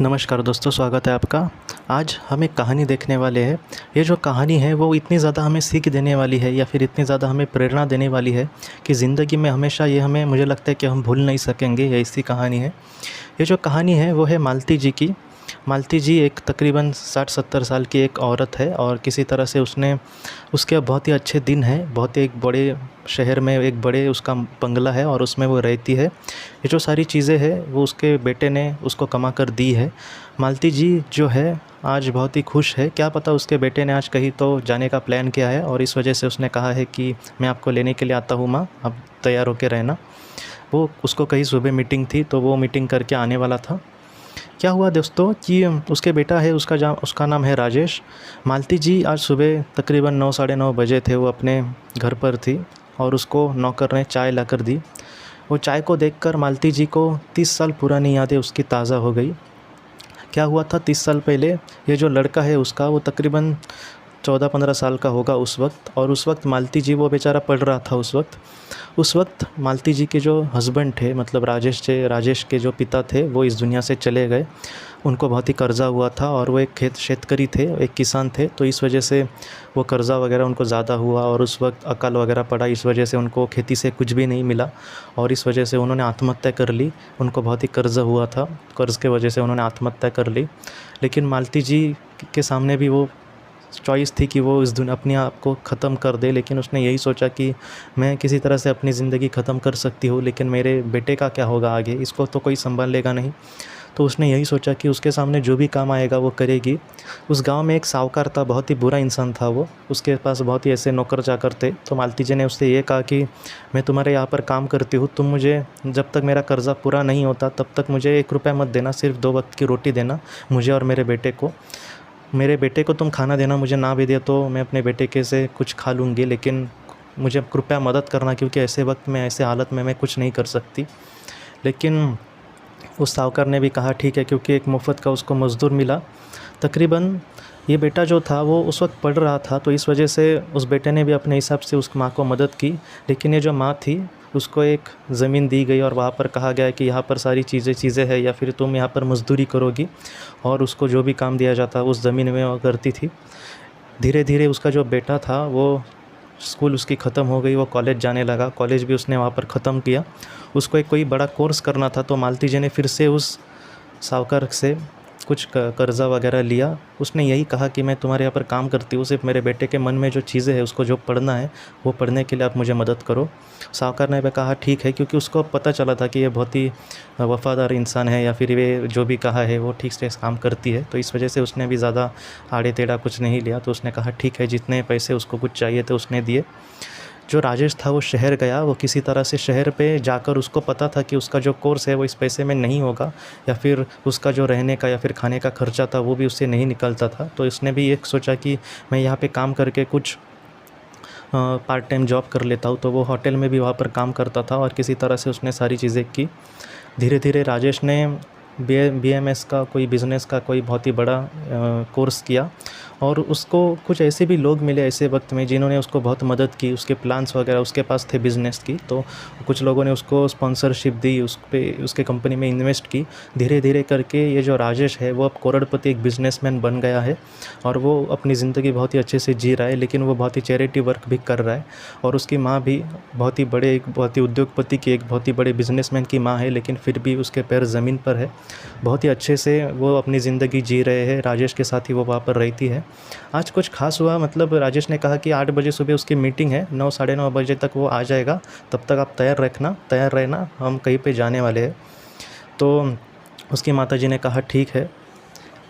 नमस्कार दोस्तों, स्वागत है आपका। आज हम एक कहानी देखने वाले हैं। ये जो कहानी है वो इतनी ज़्यादा हमें सीख देने वाली है या फिर इतनी ज़्यादा हमें प्रेरणा देने वाली है कि ज़िंदगी में हमेशा ये हमें मुझे लगता है कि हम भूल नहीं सकेंगे। ये ऐसी कहानी है। ये जो कहानी है वो है मालती जी की। मालती जी एक तकरीबन 60-70 साल की एक औरत है और किसी तरह से उसके बहुत ही अच्छे दिन हैं। बहुत ही एक बड़े शहर में एक बड़े उसका बंगला है और उसमें वो रहती है। ये जो सारी चीज़ें हैं वो उसके बेटे ने उसको कमा कर दी है। मालती जी जो है आज बहुत ही खुश है। क्या पता उसके बेटे ने आज कहीं तो जाने का प्लान किया है और इस वजह से उसने कहा है कि मैं आपको लेने के लिए आता हूँ माँ, आप तैयार होकर रहना। वो उसको कहीं सुबह मीटिंग थी तो वो मीटिंग करके आने वाला था। क्या हुआ दोस्तों कि उसके बेटा है, उसका नाम है राजेश। मालती जी आज सुबह तकरीबन 9 साढ़े 9 बजे थे, वो अपने घर पर थी और उसको नौकर ने चाय लाकर दी। वो चाय को देखकर मालती जी को 30 साल पुरानी यादें उसकी ताज़ा हो गई। क्या हुआ था 30 साल पहले, ये जो लड़का है उसका वो तकरीबन 14-15 साल का होगा उस वक्त। और उस वक्त मालती जी वो बेचारा पढ़ रहा था उस वक्त मालती जी के जो हस्बैंड थे, मतलब राजेश के जो पिता थे, वो इस दुनिया से चले गए। उनको बहुत ही कर्ज़ा हुआ था और वो एक शेतकरी थे, एक किसान थे, तो इस वजह से वो कर्ज़ा वगैरह उनको ज़्यादा हुआ और उस वक्त अकाल वगैरह पड़ा। इस वजह से उनको खेती से कुछ भी नहीं मिला और इस वजह से उन्होंने आत्महत्या कर ली। उनको बहुत ही कर्ज़ा हुआ था, कर्ज़ के वजह से उन्होंने आत्महत्या कर ली। लेकिन मालती जी के सामने भी वो चॉइस थी कि वो इस दुनिया अपने आप को ख़त्म कर दे, लेकिन उसने यही सोचा कि मैं किसी तरह से अपनी ज़िंदगी ख़त्म कर सकती हूँ, लेकिन मेरे बेटे का क्या होगा आगे, इसको तो कोई संभाल लेगा नहीं। तो उसने यही सोचा कि उसके सामने जो भी काम आएगा वो करेगी। उस गांव में एक साहूकार था, बहुत ही बुरा इंसान था वो। उसके पास बहुत ही ऐसे नौकर चाकर थे। तो मालती जी ने उससे ये कहा कि मैं तुम्हारे यहाँ पर काम करती हूँ, तुम मुझे जब तक मेरा कर्ज़ा पूरा नहीं होता तब तक मुझे 1 रुपया मत देना, सिर्फ 2 वक्त की रोटी देना मुझे और मेरे बेटे को। मेरे बेटे को तुम खाना देना, मुझे ना भी दे तो मैं अपने बेटे के से कुछ खा लूँगी, लेकिन मुझे कृपया मदद करना, क्योंकि ऐसे वक्त में, ऐसे हालत में मैं कुछ नहीं कर सकती। लेकिन उस साहूकार ने भी कहा ठीक है, क्योंकि एक मुफ्त का उसको मज़दूर मिला। तकरीबन ये बेटा जो था वो उस वक्त पढ़ रहा था, तो इस वजह से उस बेटे ने भी अपने हिसाब से उस माँ को मदद की। लेकिन ये जो माँ थी उसको एक ज़मीन दी गई और वहाँ पर कहा गया कि यहाँ पर सारी चीज़ें हैं या फिर तुम यहाँ पर मज़दूरी करोगी, और उसको जो भी काम दिया जाता उस ज़मीन में वो करती थी। धीरे धीरे उसका जो बेटा था वो स्कूल उसकी ख़त्म हो गई, वो कॉलेज जाने लगा, कॉलेज भी उसने वहाँ पर ख़त्म किया। उसको एक कोई बड़ा कोर्स करना था, तो मालती जी ने फिर से उस साहूकार से कुछ कर्ज़ा वगैरह लिया। उसने यही कहा कि मैं तुम्हारे यहाँ पर काम करती हूँ, सिर्फ मेरे बेटे के मन में जो चीज़ें हैं उसको जो पढ़ना है वो पढ़ने के लिए आप मुझे मदद करो। साहूकार ने भी कहा ठीक है, क्योंकि उसको पता चला था कि ये बहुत ही वफ़ादार इंसान है या फिर ये जो भी कहा है वो ठीक से काम करती है, तो इस वजह से उसने भी ज़्यादा आड़े टेढ़ा कुछ नहीं लिया। तो उसने कहा ठीक है, जितने पैसे उसको कुछ चाहिए थे उसने दिए। जो राजेश था वो शहर गया। वो किसी तरह से शहर पे जाकर, उसको पता था कि उसका जो कोर्स है वो इस पैसे में नहीं होगा या फिर उसका जो रहने का या फिर खाने का खर्चा था वो भी उससे नहीं निकलता था। तो इसने भी एक सोचा कि मैं यहाँ पे काम करके कुछ पार्ट टाइम जॉब कर लेता हूँ। तो वो होटल में भी वहाँ पर काम करता था और किसी तरह से उसने सारी चीज़ें की। धीरे धीरे राजेश ने BMS का कोई बिज़नेस का कोई बहुत ही बड़ा कोर्स किया और उसको कुछ ऐसे भी लोग मिले ऐसे वक्त में जिन्होंने उसको बहुत मदद की। उसके प्लान्स वगैरह उसके पास थे बिज़नेस की, तो कुछ लोगों ने उसको स्पॉन्सरशिप दी, उसके कंपनी में इन्वेस्ट की। धीरे धीरे करके ये जो राजेश है वो अब करोड़पति एक बिज़नेसमैन बन गया है और वो अपनी ज़िंदगी बहुत ही अच्छे से जी रहा है। लेकिन वो बहुत ही चैरिटी वर्क भी कर रहा है और उसकी माँ भी बहुत ही उद्योगपति की, एक बहुत ही बड़े बिज़नेसमैन की माँ है, लेकिन फिर भी उसके पैर ज़मीन पर है। बहुत ही अच्छे से वो अपनी ज़िंदगी जी रहे हैं। राजेश के साथ ही वो वहाँ पर रहती है। आज कुछ खास हुआ, मतलब राजेश ने कहा कि 8 बजे सुबह उसकी मीटिंग है, 9 साढ़े 9 बजे तक वो आ जाएगा, तब तक आप तैयार रहना, हम कहीं पे जाने वाले हैं। तो उसकी माताजी ने कहा ठीक है।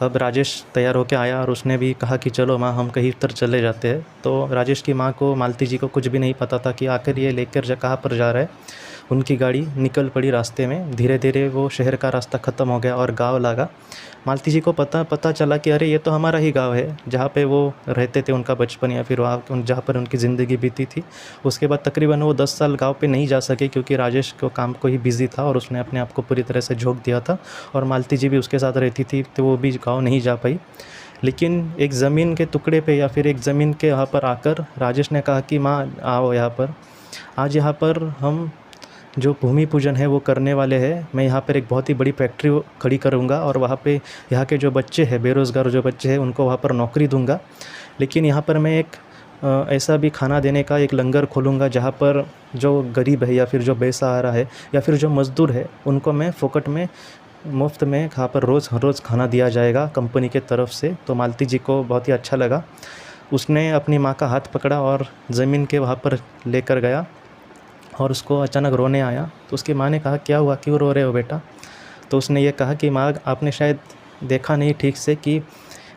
अब राजेश तैयार होकर आया और उसने भी कहा कि चलो माँ, हम कहीं तर चले जाते हैं। तो राजेश की माँ को, मालती जी को कुछ भी नहीं पता था कि आखिर ये लेकर कहाँ पर जा रहा है। उनकी गाड़ी निकल पड़ी रास्ते में। धीरे धीरे वो शहर का रास्ता ख़त्म हो गया और गांव लगा। मालती जी को पता चला कि अरे ये तो हमारा ही गांव है, जहाँ पे वो रहते थे, उनका बचपन या फिर वहाँ जहाँ पर उनकी ज़िंदगी बीती थी। उसके बाद तकरीबन वो 10 साल गांव पे नहीं जा सके, क्योंकि राजेश को काम को ही बिज़ी था और उसने अपने आप को पूरी तरह से झोंक दिया था और मालती जी भी उसके साथ रहती थी, तो वो भी गाँव नहीं जा पाई। लेकिन एक ज़मीन के टुकड़े पे या फिर एक ज़मीन के यहाँ पर आकर राजेश ने कहा कि माँ आओ यहाँ पर, आज यहाँ पर हम जो भूमि पूजन है वो करने वाले हैं। मैं यहाँ पर एक बहुत ही बड़ी फैक्ट्री खड़ी करूँगा और वहाँ पे यहाँ के जो बच्चे हैं, बेरोज़गार जो बच्चे हैं, उनको वहाँ पर नौकरी दूँगा। लेकिन यहाँ पर मैं एक ऐसा भी खाना देने का एक लंगर खोलूँगा जहाँ पर जो गरीब है या फिर जो बेसहारा है या फिर जो मज़दूर है, उनको मैं फ़ोकट में, मुफ़्त में यहाँ पर रोज़ खाना दिया जाएगा कंपनी के तरफ से। तो मालती जी को बहुत ही अच्छा लगा। उसने अपनी माँ का हाथ पकड़ा और ज़मीन के वहाँ पर लेकर गया और उसको अचानक रोने आया। तो उसकी माँ ने कहा, क्या हुआ, क्यों रो रहे हो बेटा? तो उसने ये कहा कि माँ, आपने शायद देखा नहीं ठीक से कि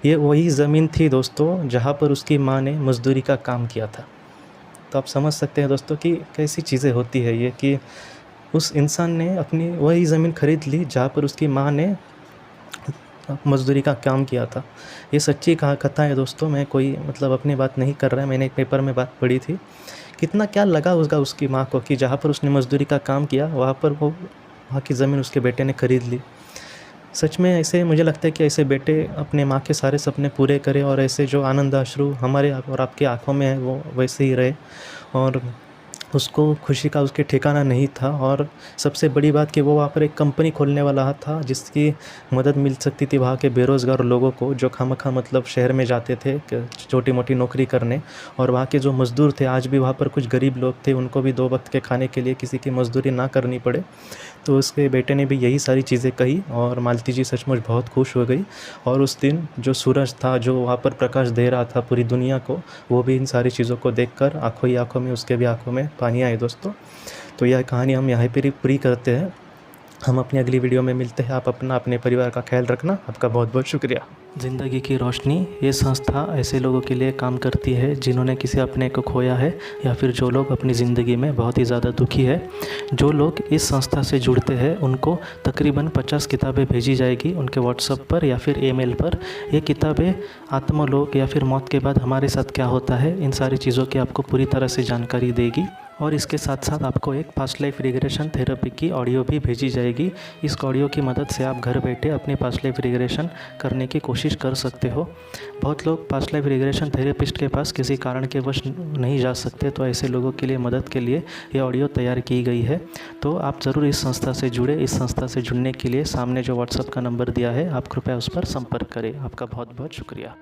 ये वही ज़मीन थी दोस्तों जहाँ पर उसकी माँ ने मज़दूरी का काम किया था। तो आप समझ सकते हैं दोस्तों कि कैसी चीज़ें होती है ये, कि उस इंसान ने अपनी वही ज़मीन ख़रीद ली जहाँ पर उसकी माँ ने मज़दूरी का काम किया था। ये सच्ची कथा है दोस्तों, मैं कोई मतलब अपनी बात नहीं कर रहा। मैंने एक पेपर में बात पढ़ी थी। कितना क्या लगा होगा उसकी माँ को कि जहाँ पर उसने मज़दूरी का काम किया वहाँ पर वहाँ की ज़मीन उसके बेटे ने ख़रीद ली। सच में ऐसे मुझे लगता है कि ऐसे बेटे अपने माँ के सारे सपने पूरे करें और ऐसे जो आनंद अश्रु हमारे और आपकी आँखों में है वो वैसे ही रहे। और उसको खुशी का उसके ठिकाना नहीं था। और सबसे बड़ी बात कि वो वहाँ पर एक कंपनी खोलने वाला था जिसकी मदद मिल सकती थी वहाँ के बेरोज़गार लोगों को, जो खामखा मतलब शहर में जाते थे छोटी मोटी नौकरी करने। और वहाँ के जो मज़दूर थे, आज भी वहाँ पर कुछ गरीब लोग थे, उनको भी 2 वक्त के खाने के लिए किसी की मज़दूरी ना करनी पड़े। तो उसके बेटे ने भी यही सारी चीज़ें कही और मालती जी सचमुच बहुत खुश हो गई। और उस दिन जो सूरज था, जो वहाँ पर प्रकाश दे रहा था पूरी दुनिया को, वो भी इन सारी चीज़ों को देखकर आँखों ही आँखों में, उसके भी आँखों में पानी आए दोस्तों। तो यह कहानी हम यहाँ पर ही पूरी करते हैं। हम अपनी अगली वीडियो में मिलते हैं। आप अपना, अपने परिवार का ख्याल रखना। आपका बहुत बहुत शुक्रिया। ज़िंदगी की रोशनी ये संस्था ऐसे लोगों के लिए काम करती है जिन्होंने किसी अपने को खोया है या फिर जो लोग अपनी ज़िंदगी में बहुत ही ज़्यादा दुखी है। जो लोग इस संस्था से जुड़ते हैं उनको तकरीबन 50 किताबें भेजी जाएगी उनके व्हाट्सएप पर या फिर ईमेल पर। ये किताबें आत्मलोक या फिर मौत के बाद हमारे साथ क्या होता है, इन सारी चीज़ों की आपको पूरी तरह से जानकारी देगी। और इसके साथ साथ आपको एक पास्ट लाइफ रिग्रेशन थेरेपी की ऑडियो भी भेजी जाएगी। इस ऑडियो की मदद से आप घर बैठे अपनी पास्ट लाइफ रिग्रेशन करने की कोशिश कर सकते हो। बहुत लोग पास्ट लाइफ रिग्रेशन थेरेपिस्ट के पास किसी कारण के वश नहीं जा सकते, तो ऐसे लोगों के लिए मदद के लिए ये ऑडियो तैयार की गई है। तो आप ज़रूर इस संस्था से जुड़े। इस संस्था से जुड़ने के लिए सामने जो व्हाट्सएप का नंबर दिया है, आप कृपया उस पर संपर्क करें। आपका बहुत बहुत शुक्रिया।